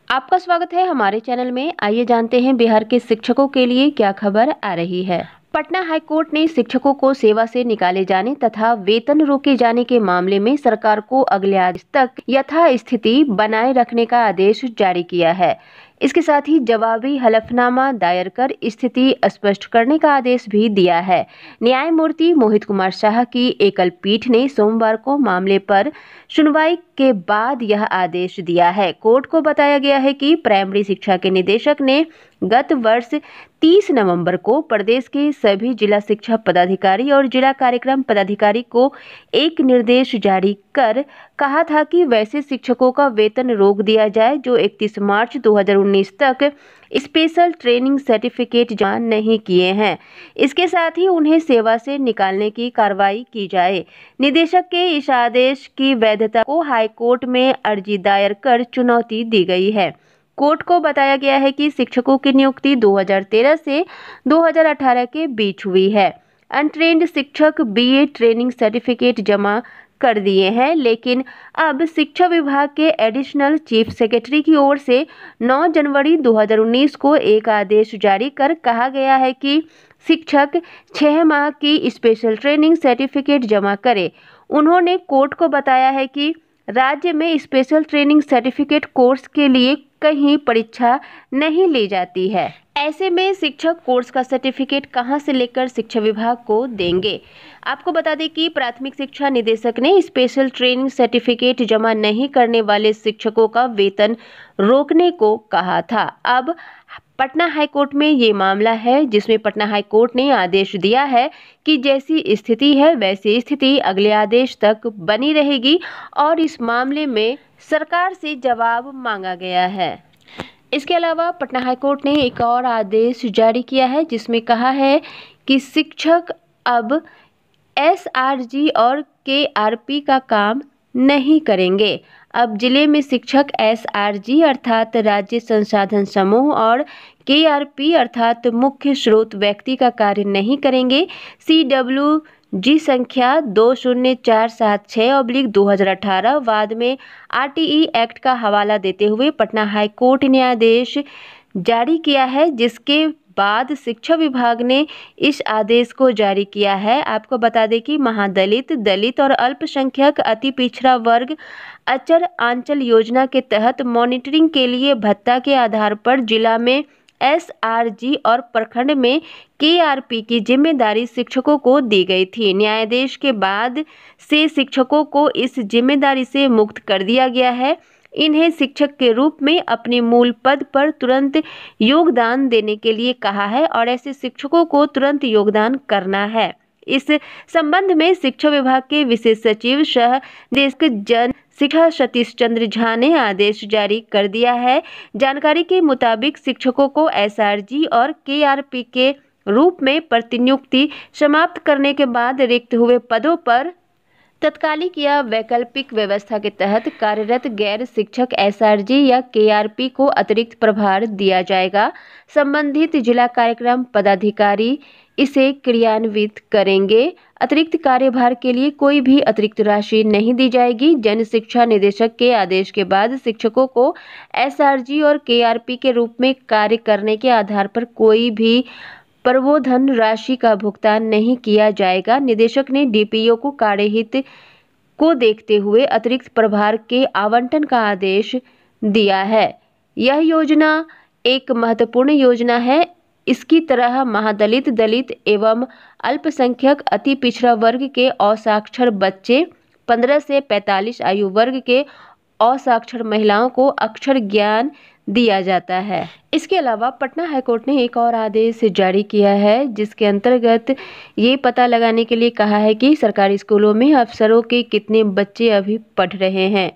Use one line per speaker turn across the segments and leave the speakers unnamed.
आपका स्वागत है हमारे चैनल में। आइए जानते हैं बिहार के शिक्षकों के लिए क्या खबर आ रही है। पटना हाईकोर्ट ने शिक्षकों को सेवा से निकाले जाने तथा वेतन रोके जाने के मामले में सरकार को अगले आदेश तक यथास्थिति बनाए रखने का आदेश जारी किया है। इसके साथ ही जवाबी हलफनामा दायर कर स्थिति स्पष्ट करने का आदेश भी दिया है। न्यायमूर्ति मोहित कुमार शाह की एकल पीठ ने सोमवार को मामले पर सुनवाई के बाद यह आदेश दिया है। कोर्ट को बताया गया है कि प्राइमरी शिक्षा के निदेशक ने गत वर्ष 30 नवंबर को प्रदेश के सभी जिला शिक्षा पदाधिकारी और जिला कार्यक्रम पदाधिकारी को एक निर्देश जारी कर कहा था कि वैसे शिक्षकों का वेतन रोक दिया जाए जो 31 मार्च 2019 तक स्पेशल ट्रेनिंग सर्टिफिकेट जमा नहीं किए हैं। इसके साथ ही उन्हें सेवा से निकालने की कार्रवाई की जाए। निदेशक के इस आदेश की वैधता को हाईकोर्ट में अर्जी दायर कर चुनौती दी गई है। कोर्ट को बताया गया है कि शिक्षकों की नियुक्ति 2013 से 2018 के बीच हुई है। अनट्रेन्ड शिक्षक बीए ट्रेनिंग सर्टिफिकेट जमा कर दिए हैं, लेकिन अब शिक्षा विभाग के एडिशनल चीफ सेक्रेटरी की ओर से 9 जनवरी 2019 को एक आदेश जारी कर कहा गया है कि शिक्षक 6 माह की स्पेशल ट्रेनिंग सर्टिफिकेट जमा करे। उन्होंने कोर्ट को बताया है कि राज्य में स्पेशल ट्रेनिंग सर्टिफिकेट कोर्स के लिए कहीं परीक्षा नहीं ली जाती है। ऐसे में शिक्षक कोर्स का सर्टिफिकेट कहां से लेकर शिक्षा विभाग को देंगे। आपको बता दें कि प्राथमिक शिक्षा निदेशक ने स्पेशल ट्रेनिंग सर्टिफिकेट जमा नहीं करने वाले शिक्षकों का वेतन रोकने को कहा था। अब पटना हाईकोर्ट में ये मामला है जिसमें पटना हाईकोर्ट ने आदेश दिया है कि जैसी स्थिति है वैसी स्थिति अगले आदेश तक बनी रहेगी और इस मामले में सरकार से जवाब मांगा गया है। इसके अलावा पटना हाईकोर्ट ने एक और आदेश जारी किया है जिसमें कहा है कि शिक्षक अब एसआरजी और केआरपी का काम नहीं करेंगे। अब जिले में शिक्षक एसआरजी अर्थात राज्य संसाधन समूह और केआरपी अर्थात मुख्य स्रोत व्यक्ति का कार्य नहीं करेंगे। CWG संख्या 20476/2018 बाद में RTE एक्ट का हवाला देते हुए पटना हाईकोर्ट ने आदेश जारी किया है, जिसके बाद शिक्षा विभाग ने इस आदेश को जारी किया है। आपको बता दें कि महादलित, दलित और अल्पसंख्यक अति पिछड़ा वर्ग अचर आंचल योजना के तहत मॉनिटरिंग के लिए भत्ता के आधार पर जिला में एसआरजी और प्रखंड में केआरपी की जिम्मेदारी शिक्षकों को दी गई थी। न्यायादेश के बाद से शिक्षकों को इस जिम्मेदारी से मुक्त कर दिया गया है। इन्हें शिक्षक के रूप में अपने मूल पद पर तुरंत योगदान देने के लिए कहा है और ऐसे शिक्षकों को तुरंत योगदान करना है। इस संबंध में शिक्षा विभाग के विशेष सचिव सह निदेशक जन शिक्षा सतीश चंद्र झा ने आदेश जारी कर दिया है। जानकारी के मुताबिक शिक्षकों को एसआरजी और केआरपी के रूप में प्रतिनियुक्ति समाप्त करने के बाद रिक्त हुए पदों पर तत्कालिक या वैकल्पिक व्यवस्था के तहत कार्यरत गैर शिक्षक एसआरजी या केआरपी को अतिरिक्त प्रभार दिया जाएगा। संबंधित जिला कार्यक्रम पदाधिकारी इसे क्रियान्वित करेंगे। अतिरिक्त कार्यभार के लिए कोई भी अतिरिक्त राशि नहीं दी जाएगी। जन शिक्षा निदेशक के आदेश के बाद शिक्षकों को एसआरजी और केआरपी के रूप में कार्य करने के आधार पर कोई भी प्रबोधन राशि का भुगतान नहीं किया जाएगा। निदेशक ने डीपीओ को कार्यहित को देखते हुए अतिरिक्त प्रभार के आवंटन का आदेश दिया है। यह योजना एक महत्वपूर्ण योजना है। इसकी तरह महादलित, दलित एवं अल्पसंख्यक अति पिछड़ा वर्ग के असाक्षर बच्चे, 15 से 45 आयु वर्ग के असाक्षर महिलाओं को अक्षर ज्ञान दिया जाता है। इसके अलावा पटना हाईकोर्ट ने एक और आदेश जारी किया है जिसके अंतर्गत ये पता लगाने के लिए कहा है कि सरकारी स्कूलों में अफसरों के कितने बच्चे अभी पढ़ रहे हैं।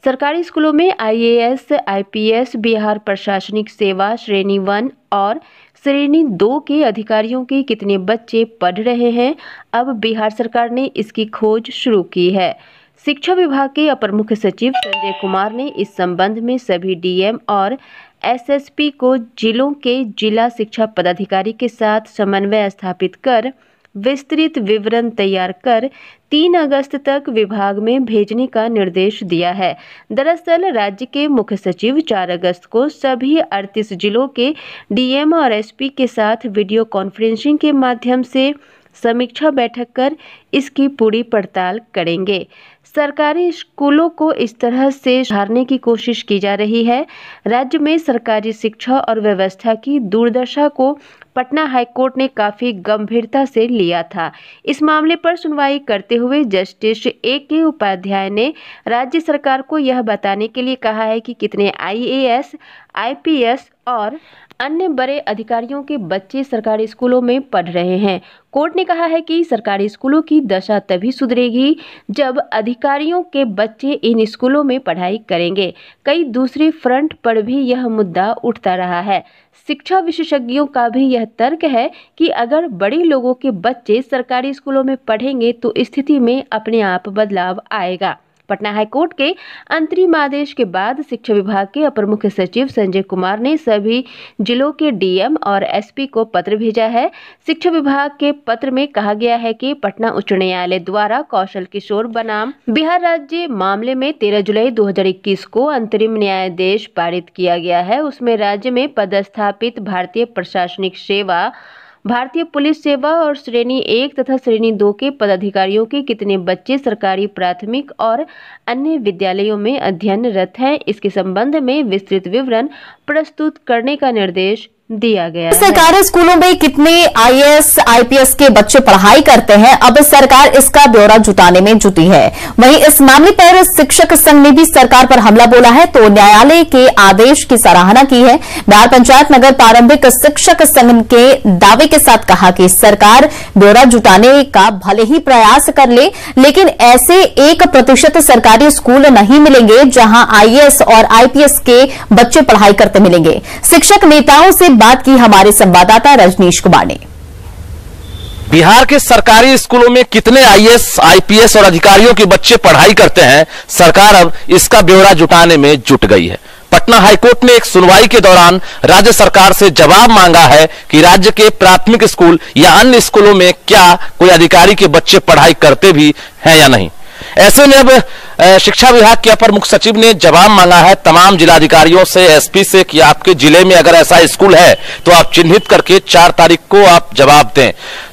सरकारी स्कूलों में IAS, IPS, बिहार प्रशासनिक सेवा श्रेणी 1 और श्रेणी 2 के अधिकारियों के कितने बच्चे पढ़ रहे हैं, अब बिहार सरकार ने इसकी खोज शुरू की है। शिक्षा विभाग के अपर मुख्य सचिव संजय कुमार ने इस संबंध में सभी DM और SSP को जिलों के जिला शिक्षा पदाधिकारी के साथ समन्वय स्थापित कर विस्तृत विवरण तैयार कर 3 अगस्त तक विभाग में भेजने का निर्देश दिया है। दरअसल राज्य के मुख्य सचिव 4 अगस्त को सभी 38 जिलों के डीएम और एसपी के साथ वीडियो कॉन्फ्रेंसिंग के माध्यम से समीक्षा बैठक कर इसकी पूरी पड़ताल करेंगे। सरकारी स्कूलों को इस तरह से सुधारने की कोशिश की जा रही है। राज्य में सरकारी शिक्षा और व्यवस्था की दुर्दशा को पटना हाईकोर्ट ने काफी गंभीरता से लिया था। इस मामले पर सुनवाई करते हुए जस्टिस A.K. उपाध्याय ने राज्य सरकार को यह बताने के लिए कहा है कि कितने IAS, IPS और अन्य बड़े अधिकारियों के बच्चे सरकारी स्कूलों में पढ़ रहे हैं। कोर्ट ने कहा है कि सरकारी स्कूलों की दशा तभी सुधरेगी जब अधिकारियों के बच्चे इन स्कूलों में पढ़ाई करेंगे। कई दूसरे फ्रंट पर भी यह मुद्दा उठता रहा है। शिक्षा विशेषज्ञों का भी यह तर्क है कि अगर बड़े लोगों के बच्चे सरकारी स्कूलों में पढ़ेंगे तो स्थिति में अपने आप बदलाव आएगा। पटना हाईकोर्ट के अंतरिम आदेश के बाद शिक्षा विभाग के अपर मुख्य सचिव संजय कुमार ने सभी जिलों के डीएम और एसपी को पत्र भेजा है। शिक्षा विभाग के पत्र में कहा गया है कि पटना उच्च न्यायालय द्वारा कौशल किशोर बनाम बिहार राज्य मामले में 13 जुलाई 2021 को अंतरिम न्यायाधीश पारित किया गया है। उसमें राज्य में पदस्थापित भारतीय प्रशासनिक सेवा, भारतीय पुलिस सेवा और श्रेणी 1 तथा श्रेणी 2 के पदाधिकारियों के कितने बच्चे सरकारी प्राथमिक और अन्य विद्यालयों में अध्ययनरत हैं, इसके संबंध में विस्तृत विवरण प्रस्तुत करने का निर्देश दिया गया है।
सरकारी स्कूलों में कितने IAS, IPS के बच्चे पढ़ाई करते हैं, अब सरकार इसका ब्यौरा जुटाने में जुटी है। वहीं इस मामले पर शिक्षक संघ ने भी सरकार पर हमला बोला है तो न्यायालय के आदेश की सराहना की है। बिहार पंचायत नगर प्रारंभिक शिक्षक संघ के दावे के साथ कहा कि सरकार ब्यौरा जुटाने का भले ही प्रयास कर ले, लेकिन ऐसे 1% सरकारी स्कूल नहीं मिलेंगे जहां IAS और IPS के बच्चे पढ़ाई करते मिलेंगे। शिक्षक नेताओं से बात की हमारे संवाददाता रजनीश कुमार ने।
बिहार के सरकारी स्कूलों में कितने IAS, IPS और अधिकारियों के बच्चे पढ़ाई करते हैं, सरकार अब इसका ब्यौरा जुटाने में जुट गई है। पटना हाईकोर्ट ने एक सुनवाई के दौरान राज्य सरकार से जवाब मांगा है कि राज्य के प्राथमिक स्कूल या अन्य स्कूलों में क्या कोई अधिकारी के बच्चे पढ़ाई करते भी हैं या नहीं। ऐसे में अब शिक्षा विभाग के अपर मुख्य सचिव ने जवाब मांगा है तमाम जिलाधिकारियों से, एसपी से कि आपके जिले में अगर ऐसा स्कूल है तो आप चिन्हित करके 4 तारीख को आप जवाब दें।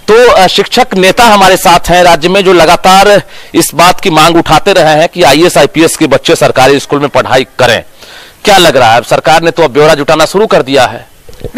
तो शिक्षक नेता हमारे साथ हैं राज्य में जो लगातार इस बात की मांग उठाते रहे हैं कि IAS, IPS के बच्चे सरकारी स्कूल में पढ़ाई करें। क्या लग रहा है, सरकार ने तो अब ब्यौरा जुटाना शुरू कर दिया है?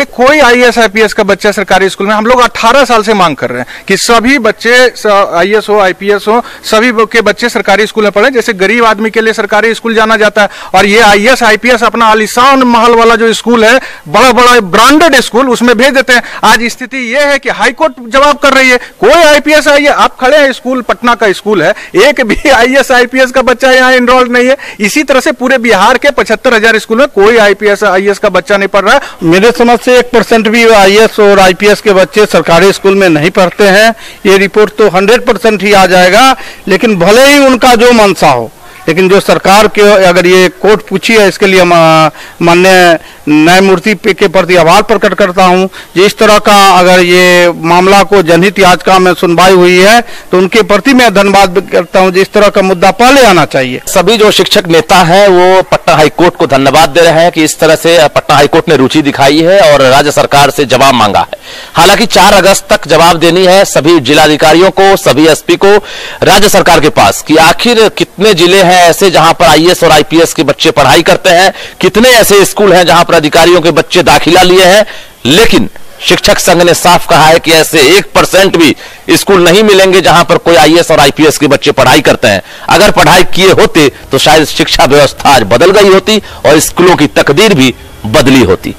कोई IAS, IPS का बच्चा सरकारी स्कूल में, हम लोग 18 साल से मांग कर रहे हैं कि सभी बच्चे IAS हो, IPS हो, सभी के बच्चे सरकारी स्कूल में पढ़े। जैसे गरीब आदमी के लिए सरकारी स्कूल जाना जाता है और ये IAS, IPS अपना आलीशान महल वाला जो स्कूल है, बड़ा बड़ा ब्रांडेड स्कूल, उसमें भेज देते हैं। आज स्थिति ये है कि हाईकोर्ट जवाब कर रही है, कोई IPS आप खड़े हैं, स्कूल पटना का स्कूल है, एक भी IAS, IPS का बच्चा यहाँ इनरोल्ड नहीं है। इसी तरह से पूरे बिहार के 75,000 स्कूल में कोई IPS, IAS का बच्चा नहीं पढ़ रहा है।
मेरे से 1% भी IAS और IPS के बच्चे सरकारी स्कूल में नहीं पढ़ते हैं। ये रिपोर्ट तो 100% ही आ जाएगा, लेकिन भले ही उनका जो मंशा हो, लेकिन जो सरकार के अगर ये कोर्ट पूछी है, इसके लिए माननीय न्यायमूर्ति के प्रति आभार प्रकट करता हूं। जिस तरह का अगर ये मामला को जनहित याचिका में सुनवाई हुई है तो उनके प्रति मैं धन्यवाद करता हूं। जिस तरह का मुद्दा पहले आना चाहिए।
सभी जो शिक्षक नेता हैं वो पटना हाईकोर्ट को धन्यवाद दे रहे हैं कि इस तरह से पटना हाईकोर्ट ने रुचि दिखाई है और राज्य सरकार से जवाब मांगा है। हालांकि 4 अगस्त तक जवाब देनी है सभी जिलाधिकारियों को, सभी एसपी को राज्य सरकार के पास कि आखिर कितने जिले हैं ऐसे जहां पर IAS और IPS के बच्चे पढ़ाई करते हैं, कितने ऐसे स्कूल हैं जहां पर अधिकारियों के बच्चे दाखिला लिए हैं। लेकिन शिक्षक संघ ने साफ कहा है कि ऐसे 1% भी स्कूल नहीं मिलेंगे जहां पर कोई IAS और IPS के बच्चे पढ़ाई करते हैं। अगर पढ़ाई किए होते तो शायद शिक्षा व्यवस्था आज बदल गई होती और स्कूलों की तकदीर भी बदली होती।